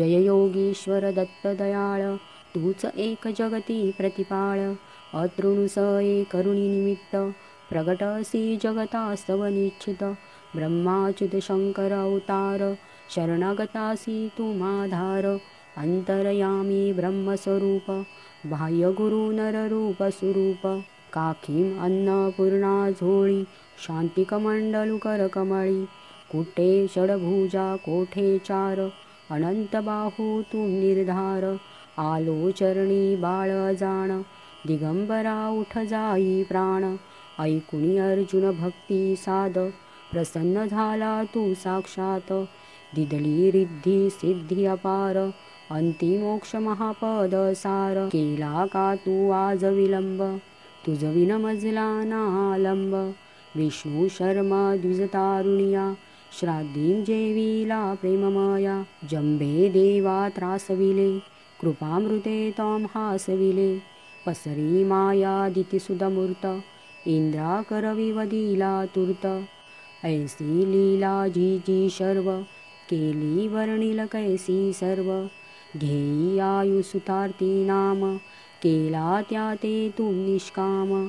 जय योगीश्वर दत्त दयाळ, तूच एक जगती प्रतिपाळ. अतृणुसये करुणी निमित्त, प्रगटसी जगतास्तव निश्चित. ब्रह्माच्युत शंकर अवतार, शरणागतासी तू माधार. अंतरयामी ब्रह्मस्वरूप, बाह्य गुरु नररूप सुरूप. काखीम अन्नपूर्णा झोळी, शांतिकमंडलू करकमळी. कुटे षडभुजा कोठे चार, अनंत बाहू तू निर्धार. आलो चरणी बाळ जाण, दिगंबरा उठ जाई प्राण. ऐकुनी अर्जुन भक्ती साध, प्रसन्न झाला तू साक्षात. दिदली रिद्धी सिद्धी अपार, अंती मोक्ष महापद सार. केला का तू आज विलंब, तुझ विनमजला नालंब. विष्णू शर्मा द्विजतारुणिया, श्राद्धीं जेविला प्रेममया. जंबे देवा त्रासविले, कृपामृते तम हासविले. पसरी माया दितिसुदमूर्त, इंद्रा करविवदिला तूर्त. ऐसी लीला जी शर्व, केली वर्णिल कैसी सर्व. घेई आयुसुतार्ती नाम, केला त्या ते तू निष्काम.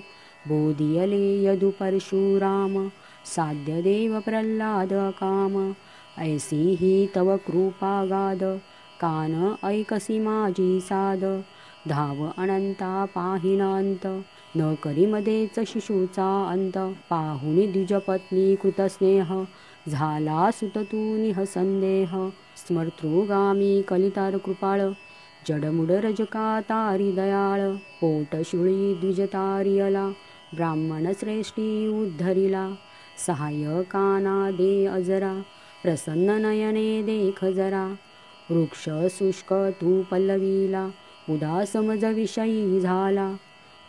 बोधियले यदु परशुराम, साध्य देव प्रल्हाद काम. ऐसी ही तव कृपा गाद, कान ऐकसी माझी साद. धाव अनंता पाहिन अंत, न करी मध्येच शिशूचा अंत. पाहुनी द्विजपत्नी कृतस्नेह, झाला सुत तू निःसंदेह. स्मर्तृगामी कलितार कृपाळ, जडमुड रजका तारी दयाळ. पोटशुळी द्विजतारियला, ब्राह्मण श्रेष्ठी उद्धरिला. सहाय्यकाना दे अजरा, प्रसन्न नयने देख जरा. वृक्ष शुष्क तू पल्लविला, उदास मज विषयी झाला.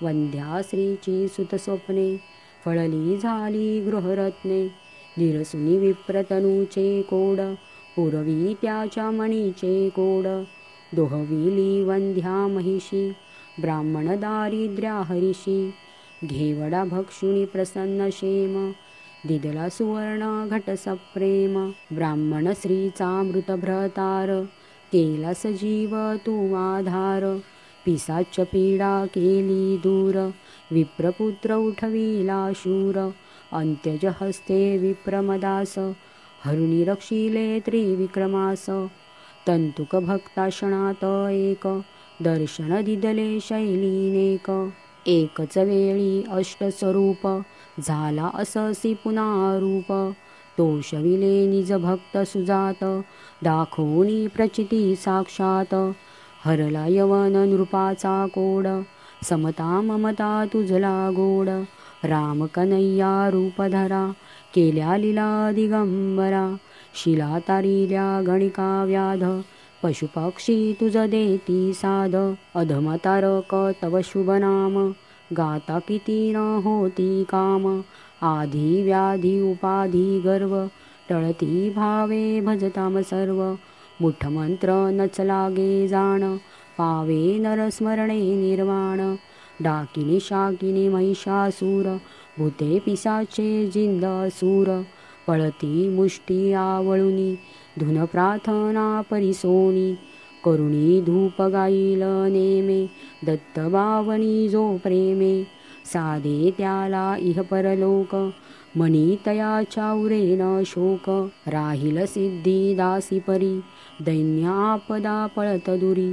वंद्या श्रीची सुत स्वप्ने, फळली झाली गृहरत्ने. निरसुनी विप्रतनूचे कोड, पुरवी त्याच्या मणीचे कोड. दोहविली वंध्या महिषी, ब्राह्मण दारिद्र्या हरिषी. घेवडा भक्षुणी प्रसन्न क्षेम, दिदला सुवर्ण घट सप्रेम. ब्राह्मण स्त्रीचा मृत भ्रतार, केला सजीव तू आधार. पिसाच पीडा केली दूर, विप्रपुत्र उठविला शूर. अंत्यज हस्ते विप्रमदास, हरुणी रक्षिले त्रिविक्रमास. तंतुक भक्ता क्षणात एक, दर्शन दिदले शैलीनेक. एकच वेळी अष्टस्वरूप, झाला अससी पुन्हा रूप. तोषविले निज भक्त सुजात, दाखवूनी प्रचिती साक्षात. हरला यवन नृपाचा कोड, समता ममता तुझला गोड. राम कन्हैया रूप धरा, केल्या लीला दिगंबरा. शिला तारिल्या गणिका व्याध, पशुपक्षी तुझ देती साध. अधमतारक तव शुभ नाम, गाता किती न होती काम. आधी व्याधी उपाधी गर्व, टळती भावे भजताम सर्व. मुठमंत्र नच लागे जाण, पावे नरस्मरणे निर्वाण. डाकिनी शाकिनी महिषासूर, भूते पिसाचे जिंद सूर. पळती मुष्टी आवळुनी, धुन प्रार्थना परिसोनी. करुणी धूप गाईल नेमे, दत्त बावणी जो प्रेमे. साधे त्याला इह परलोक, मनी तयाच्या उरेन शोक. राहिल सिद्धी दासी परी, दैन्य आपदा पळत दुरी.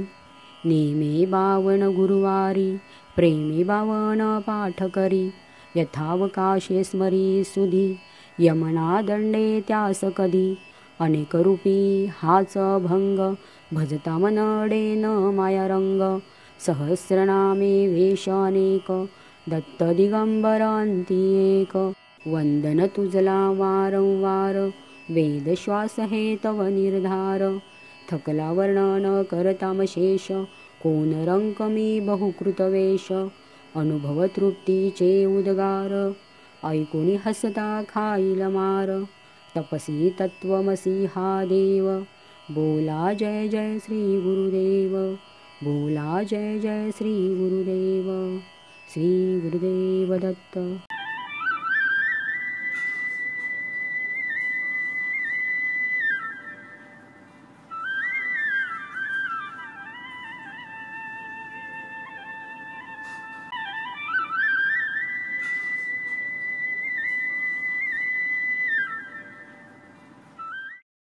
नेमे बावन गुरुवारी, प्रेमे बावन पाठ करी. यथावकाशे स्मरी सुधी, यमना दंडे त्यास कधी. अनेक रूपी हाच भंग, भजता मनडे न माया रंग. सहस्रनामे वेश अनेक, दत्त दिगंबर अंती एक. वंदन तुझला वारंवार, वेद श्वास हे तव निर्धार. थकला वर्णन करताम शेष, कोण रंक मी बहुकृत वेश. अनुभव तृप्तीचे उद्गार, ऐकुनी हसता खाईल मार. तपसी तत्वमसी हा देव, बोला जय जय श्री गुरुदेव. बोला जय जय श्री गुरुदेव. श्री गुरुदेव दत्त.